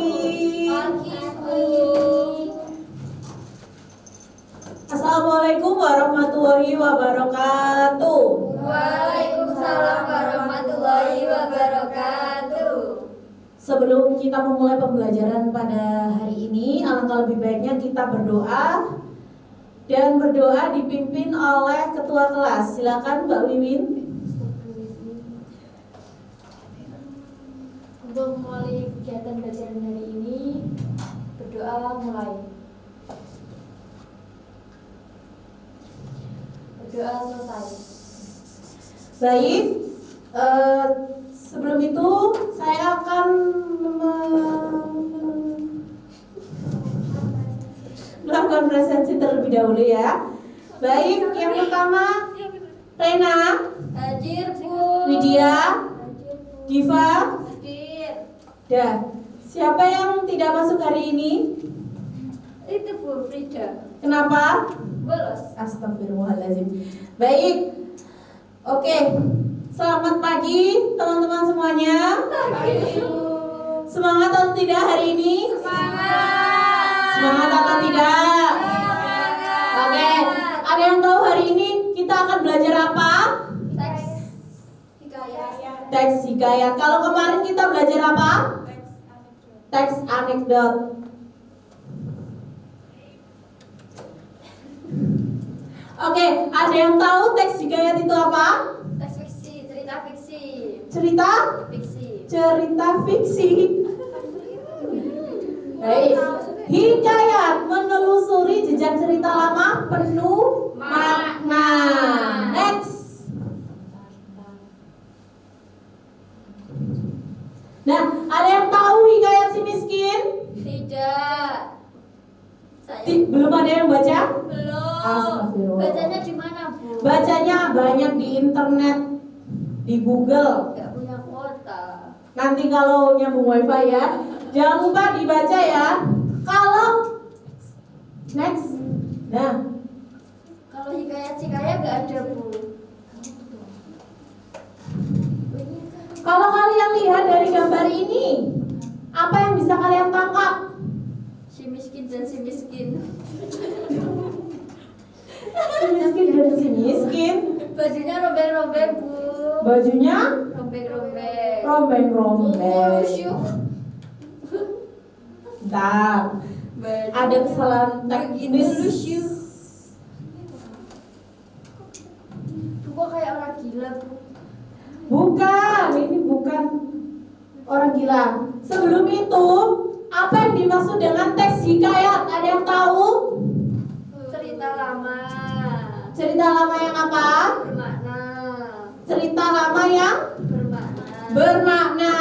Pagi, Bu. Assalamualaikum warahmatullahi wabarakatuh. Waalaikumsalam warahmatullahi wabarakatuh. Sebelum kita memulai pembelajaran pada hari ini, alangkah lebih baiknya kita berdoa. Dan berdoa dipimpin oleh ketua kelas. Silakan Mbak Wiwin. Untuk memulai kegiatan pembelajaran hari ini, berdoa mulai. Berdoa selesai. Baik, sebelum itu saya akan melakukan presensi terlebih dahulu ya. Baik, yang pertama Rena, Hadir, Bu. Widya, Hadir, Bu. Diva. Hadir. Dah. Siapa yang tidak masuk hari ini? Itu Bu Frida. Kenapa? Bolos. Astagfirullahaladzim. Baik. Oke. Selamat pagi teman-teman semuanya. Pagi, Bu. Semangat atau tidak hari ini? Semangat. Semangat atau tidak? Semangat. Oke. Ada yang tahu hari ini kita akan belajar apa? Teks hikayat. Teks hikayat. Kalau kemarin kita belajar apa? Teks anekdot. Oke, ada yang tahu teks hikayat itu apa? Teks fiksi, cerita fiksi. Cerita? Fiksi. Cerita fiksi. Baik. Hikayat menelusuri jejak cerita lama penuh makna. Next. Nah, ada yang tahu hikayat si miskin? Tidak. Saya Belum ada yang baca? belum. Astagfirullah. Bacanya di mana, Bu? Bacanya banyak di internet, di Google. Gak punya kuota. Nanti kalau nyambung wifi ya, jangan lupa dibaca ya. Kalau next, nah Kalau hikayat si kaya gak ada, Bu. kalau kalian lihat dari gambar ini, apa yang bisa kalian tangkap? Si miskin dan si miskin. Si miskin dan si miskin. Bajunya robek-robek, Bu. Bajunya Robek-robek. rombeng-rombeng. Lusyuk. Bentar, ada kesalahan teknis. Lusyuk. Bu, kok kayak orang gila, Bu? Bukan, ini bukan orang gila. Sebelum itu, apa yang dimaksud dengan teks hikayat? Ada yang tahu? Cerita lama. Cerita lama yang apa? Bermakna. Cerita lama yang Bermakna. bermakna.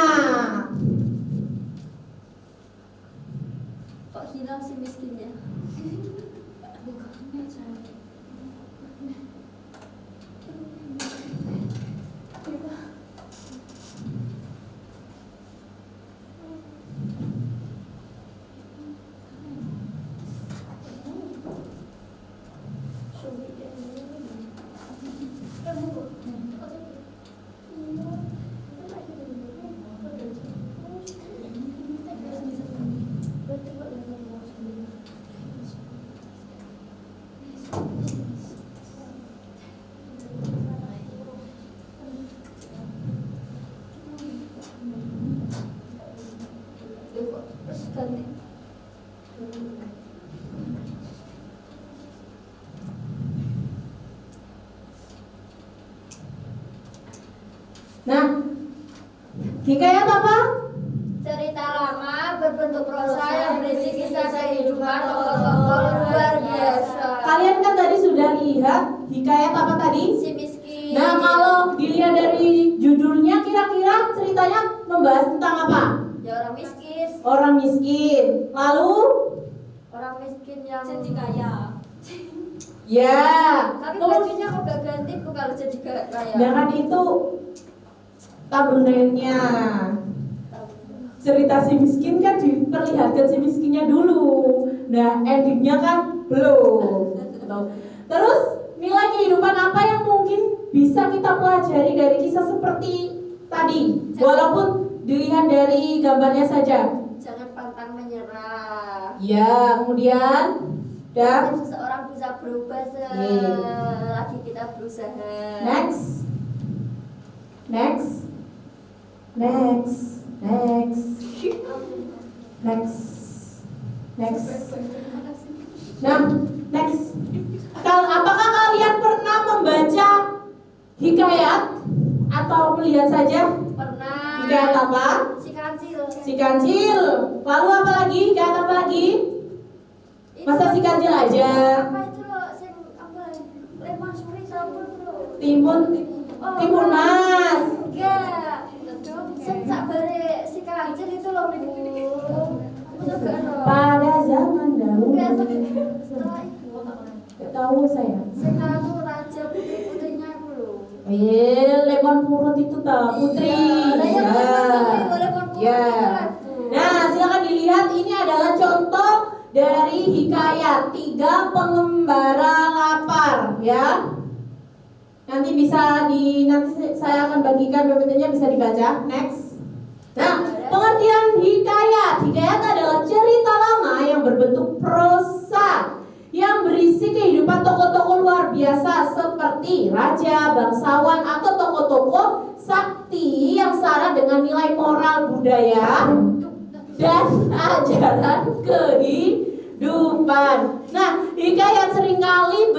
Kok hilang si miskinnya? Terus ganti. Nah, hikayat apa? Cerita lama berbentuk prosa yang berisi kisah kehidupan tokoh-tokoh luar biasa. Kalian kan tadi sudah lihat hikayat apa tadi? Si miskin. Nah, kalau dilihat dari judulnya, kira-kira ceritanya membahas tentang apa? Ya orang miskin. Orang miskin. Lalu, Orang miskin yang jadi kaya. ya, Tapi terus bajunya kok gak ganti, Bu, kalau jadi kaya. jangan itu thumbnailnya. Cerita si miskin kan diperlihatkan si miskinnya dulu. Nah, endingnya kan belum. Terus nilai kehidupan apa yang mungkin bisa kita pelajari dari kisah seperti tadi? Walaupun dilihat dari gambarnya saja. Jangan pantang Ya, kemudian dan seseorang bisa berubah selagi kita berusaha. next. Nah, next. Apakah kalian pernah membaca hikayat atau melihat saja? Pernah. Hikayat apa? Si Kancil. Lalu apa lagi? Hikayat apa lagi? Masa si Kancil aja? Apa itu loh? Lemon suri sampul loh. Timun Mas. Enggak. Sak bare si Kancil itu loh, Bu. Aku juga loh. Pada zaman dahulu. Enggak, setelah itu. Gak tahu saya. Setelah itu raja putri-putrinya aku loh. Lemon purut itu tak putri. Ya. Nah, silakan dilihat ini adalah contoh dari hikayat 3 pengembara lapar, ya. Nanti saya akan bagikan PPT-nya, bisa dibaca. Next. Nah, pengertian hikayat. Hikayat adalah cerita lama yang berbentuk prosa yang berisi kehidupan tokoh-tokoh luar biasa seperti raja, bangsawan, atau tokoh-tokoh sakti yang syarat dengan nilai moral budaya dan ajaran kehidupan. Nah, hikayat seringkali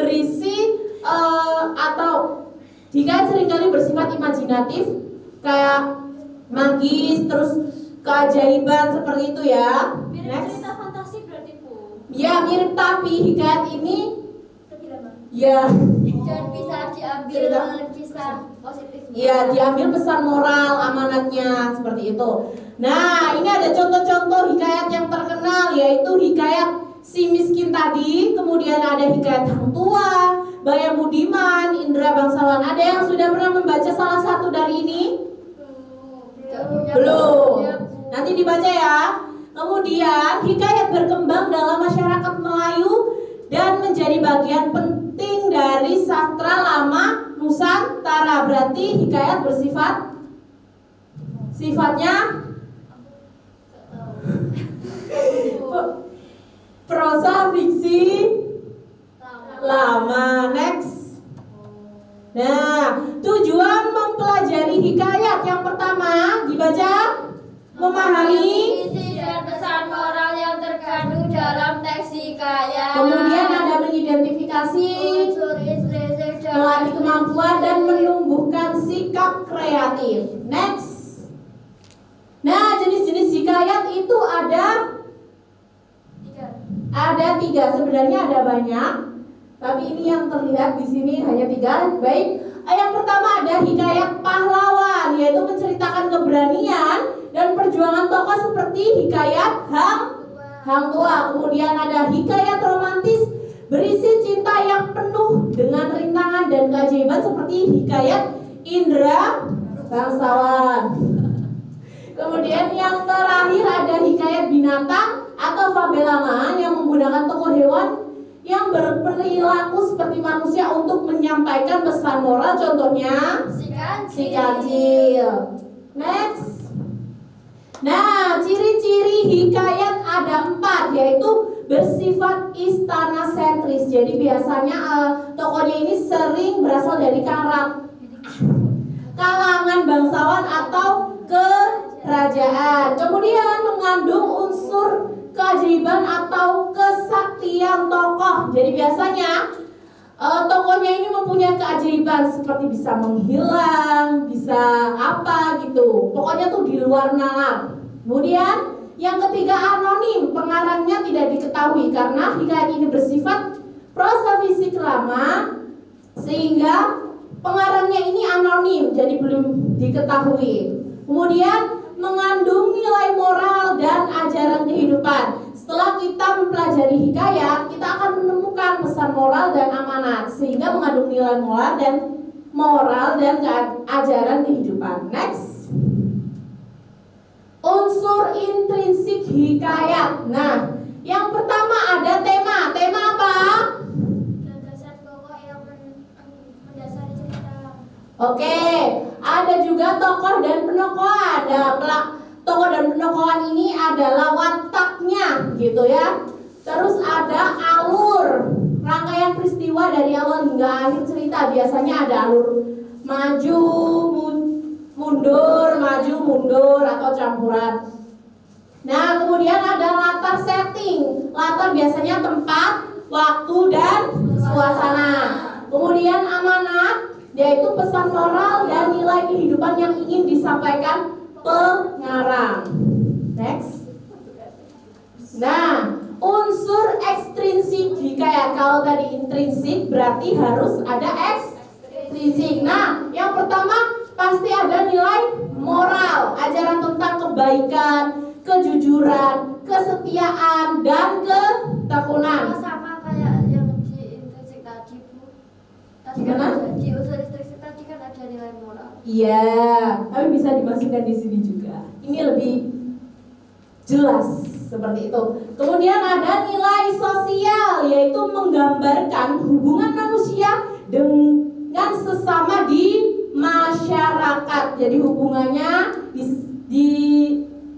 bersifat imajinatif, kayak magis, terus keajaiban seperti itu ya. Next. Cerita fantasi berarti, Bu. Ya, mirip, tapi hikayat ini ya Dan bisa diambil kisah positifnya. ya diambil pesan moral amanatnya seperti itu. Nah, ini ada contoh-contoh hikayat yang terkenal, yaitu hikayat si miskin tadi, kemudian ada hikayat Hang Tua, Bayam Budiman, Indra Bangsawan. Ada yang sudah pernah membaca salah satu dari ini? Belum. Nanti dibaca ya. Kemudian hikayat berkembang dalam masyarakat Melayu dan menjadi bagian penting dari sastra lama Nusantara. Berarti hikayat sifatnya prosa fiksi lama. Next. Nah, tujuan mempelajari hikayat yang pertama dibaca, memahami isi dan pesan moral yang terkandung dalam teks hikayat. kemudian ada mengidentifikasi, unsur intrinsik melatih kemampuan dan menumbuhkan sikap kreatif. Next. Nah, jenis-jenis hikayat itu ada 3. Sebenarnya ada banyak, tapi ini yang terlihat di sini hanya 3. Baik. Yang pertama ada hikayat pahlawan, yaitu menceritakan keberanian dan perjuangan tokoh seperti hikayat Hang Tua. Kemudian ada hikayat romantis berisi cinta yang penuh dengan rintangan dan keajaiban seperti hikayat Indra Bangsawan. Kemudian yang terakhir ada hikayat binatang atau fabelama yang menggunakan tokoh hewan yang berperilaku seperti manusia untuk menyampaikan pesan moral, contohnya si Kancil. Next. Nah, ciri-ciri hikayat ada 4, yaitu bersifat istana sentris. Jadi biasanya tokohnya ini sering berasal dari kalangan bangsawan atau kerajaan. Kemudian mengandung unsur keajaiban atau kesaktian tokoh. Jadi biasanya tokohnya ini mempunyai keajaiban seperti bisa menghilang, bisa apa gitu. Pokoknya tuh di luar nalar. Kemudian yang ketiga anonim, pengarangnya tidak diketahui karena hikayat ini bersifat prosa fisik lama sehingga pengarangnya ini anonim, jadi belum diketahui. Kemudian mengandung nilai moral dan ajaran kehidupan. Setelah kita mempelajari hikayat, kita akan menemukan pesan moral dan amanat sehingga mengandung nilai moral dan ajaran kehidupan. Next. Unsur intrinsik hikayat. Nah, yang pertama ada tema. Tema apa? Gagasan pokok yang mendasari cerita. Oke, ada juga tokoh dan penokohan. Nah, tokoh dan penokohan ini adalah wataknya, gitu ya. Terus ada alur, rangkaian peristiwa dari awal hingga akhir cerita. Biasanya ada alur maju, mundur, maju, mundur, atau campuran. Nah, kemudian ada latar setting. Latar biasanya tempat, waktu, dan suasana. Kemudian amanat, yaitu pesan moral dan nilai kehidupan yang ingin disampaikan pengarang. Next. Nah, unsur ekstrinsik, jika ya kalau tadi intrinsik berarti harus ada ekstrinsik. Nah, yang pertama pasti ada nilai moral, ajaran tentang kebaikan, kejujuran, kesetiaan, dan ketekunan. Sama kayak yang di intrinsik tadi, Bu. Tadi Gimana? kan di unsur intrinsik tadi kan ada nilai moral. Iya, tapi bisa dimasukkan di sini juga. Ini lebih jelas seperti itu. Kemudian ada nilai sosial, yaitu menggambarkan hubungan manusia dengan sesama di masyarakat. Jadi hubungannya di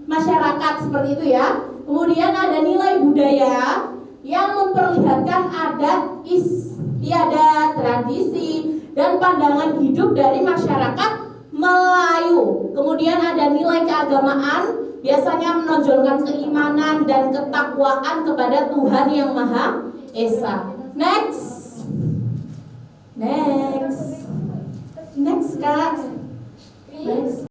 masyarakat seperti itu ya. Kemudian ada nilai budaya yang memperlihatkan adat istiadat, tradisi, dan pandangan hidup dari masyarakat Melayu. Kemudian ada nilai keagamaan, biasanya menonjolkan keimanan dan ketakwaan kepada Tuhan Yang Maha Esa. Next, Kak. Next.